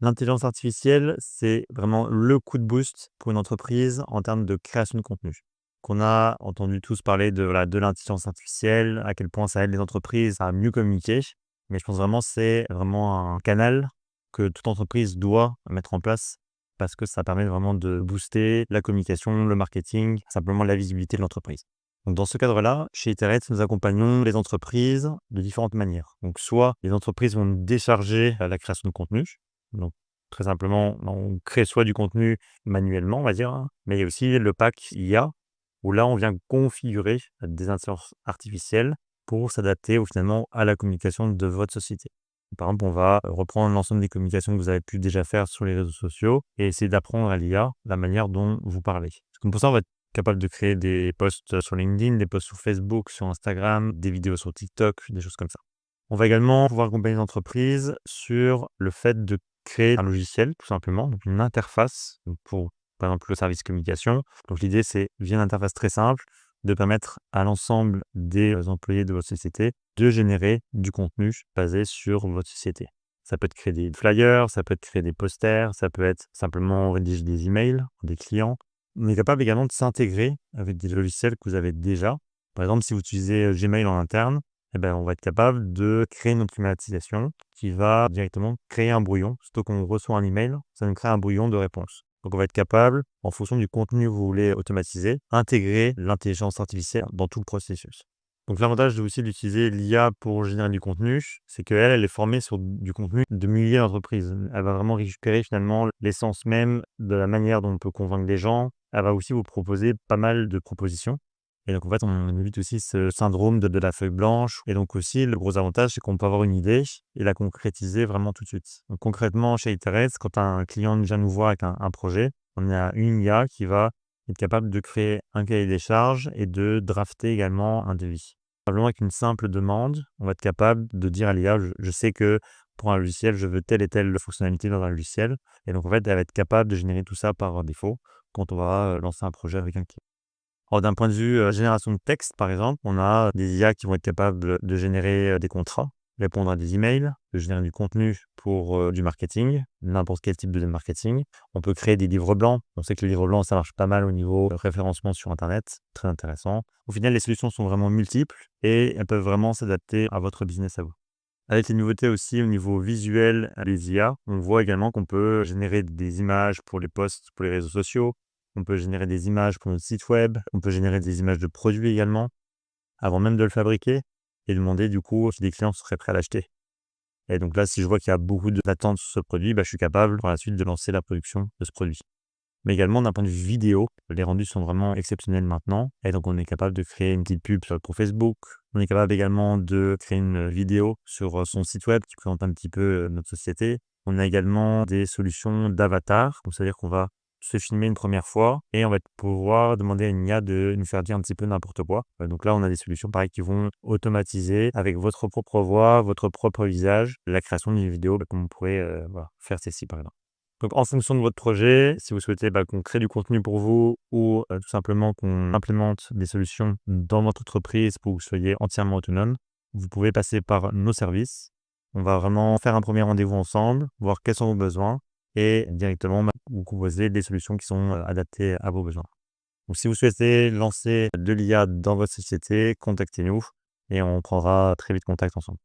L'intelligence artificielle, c'est vraiment le coup de boost pour une entreprise en termes de création de contenu. Qu'on a entendu tous parler de, voilà, de l'intelligence artificielle, à quel point ça aide les entreprises à mieux communiquer. Mais je pense vraiment que c'est vraiment un canal que toute entreprise doit mettre en place parce que ça permet vraiment de booster la communication, le marketing, simplement la visibilité de l'entreprise. Donc dans ce cadre-là, chez Iterate, nous accompagnons les entreprises de différentes manières. Donc soit les entreprises vont décharger la création de contenu. Donc très simplement, on crée soit du contenu manuellement, on va dire, hein, mais il y a aussi le pack IA, où là, on vient configurer des intelligences artificielles pour s'adapter finalement à la communication de votre société. Par exemple, on va reprendre l'ensemble des communications que vous avez pu déjà faire sur les réseaux sociaux et essayer d'apprendre à l'IA la manière dont vous parlez. Comme pour ça, on va être capable de créer des posts sur LinkedIn, des posts sur Facebook, sur Instagram, des vidéos sur TikTok, des choses comme ça. On va également pouvoir accompagner les entreprises sur le fait de créer un logiciel, tout simplement, donc une interface pour, par exemple, le service communication. Donc l'idée, c'est, via une interface très simple, de permettre à l'ensemble des employés de votre société de générer du contenu basé sur votre société. Ça peut être créer des flyers, ça peut être créer des posters, ça peut être simplement rédiger des emails pour des clients. On est capable également de s'intégrer avec des logiciels que vous avez déjà. Par exemple, si vous utilisez Gmail en interne, on va être capable de créer une automatisation qui va directement créer un brouillon. Surtout qu'on reçoit un email, ça nous crée un brouillon de réponse. Donc on va être capable, en fonction du contenu que vous voulez automatiser, intégrer l'intelligence artificielle dans tout le processus. Donc l'avantage aussi d'utiliser l'IA pour générer du contenu, c'est qu'elle, elle est formée sur du contenu de milliers d'entreprises. Elle va vraiment récupérer finalement l'essence même de la manière dont on peut convaincre les gens. Elle va aussi vous proposer pas mal de propositions. Et donc en fait, on évite aussi ce syndrome de la feuille blanche. Et donc aussi, le gros avantage, c'est qu'on peut avoir une idée et la concrétiser vraiment tout de suite. Donc concrètement, chez Iterate, quand un client vient nous voir avec un projet, on a une IA qui va être capable de créer un cahier des charges et de drafter également un devis. Simplement avec une simple demande, on va être capable de dire à l'IA, je sais que pour un logiciel, je veux telle et telle fonctionnalité dans un logiciel. Et donc en fait, elle va être capable de générer tout ça par défaut quand on va lancer un projet avec un client. Alors d'un point de vue, génération de texte, par exemple, on a des IA qui vont être capables de générer, des contrats, répondre à des emails, de générer du contenu pour, du marketing, n'importe quel type de marketing. On peut créer des livres blancs. On sait que le livre blanc, ça marche pas mal au niveau référencement sur internet, très intéressant. Au final, les solutions sont vraiment multiples et elles peuvent vraiment s'adapter à votre business à vous. Avec les nouveautés aussi au niveau visuel des IA, on voit également qu'on peut générer des images pour les posts, pour les réseaux sociaux. On peut générer des images pour notre site web. On peut générer des images de produits également, avant même de le fabriquer et demander du coup si des clients seraient prêts à l'acheter. Et donc là, si je vois qu'il y a beaucoup d'attentes sur ce produit, je suis capable par la suite de lancer la production de ce produit. Mais également d'un point de vue vidéo, les rendus sont vraiment exceptionnels maintenant et donc on est capable de créer une petite pub pour Facebook. On est capable également de créer une vidéo sur son site web qui présente un petit peu notre société. On a également des solutions d'avatar, donc c'est-à-dire qu'on va se filmer une première fois et on va pouvoir demander à une IA de nous faire dire un petit peu n'importe quoi. Donc là, on a des solutions pareil qui vont automatiser avec votre propre voix, votre propre visage, la création d'une vidéo comme on pourrait faire celle-ci par exemple. Donc en fonction de votre projet, si vous souhaitez qu'on crée du contenu pour vous ou tout simplement qu'on implémente des solutions dans votre entreprise pour que vous soyez entièrement autonome, vous pouvez passer par nos services. On va vraiment faire un premier rendez-vous ensemble, voir quels sont vos besoins et directement vous proposer des solutions qui sont adaptées à vos besoins. Donc si vous souhaitez lancer de l'IA dans votre société, contactez-nous et on prendra très vite contact ensemble.